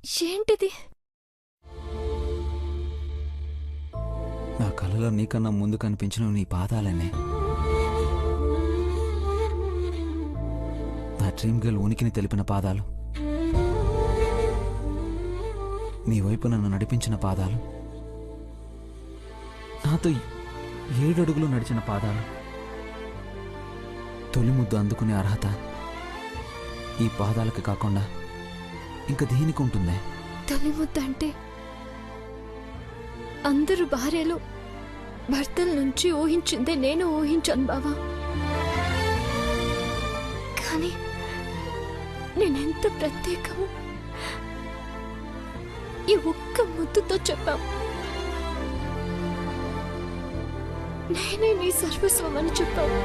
ఏంటిది? నా కలలో నీకన్నా ముందు కనిపించిన నీ పాదాలనే. నా డ్రీమ్ గర్ల్ ఉనికిని తెలిపిన పాదాలు, నీ వైపు నన్ను నడిపించిన పాదాలు, నాతో 7 అడుగులు నడిచిన పాదాలు. తొలి ముద్దు అందుకునే అర్హత ఈ పాదాలకి కాకుండా ఇంకా దేనికి ఉంటుందే? తొలి ముద్ద అంటే అందరూ భార్యలు భర్తల నుంచి ఊహించిందే నేను ఊహించాను బావా. కానీ నేనెంత ప్రత్యేకమో ఈ ఒక్క ముద్దుతో చెప్పావు. నేనే నీ సర్వస్వం అని చెప్పావు.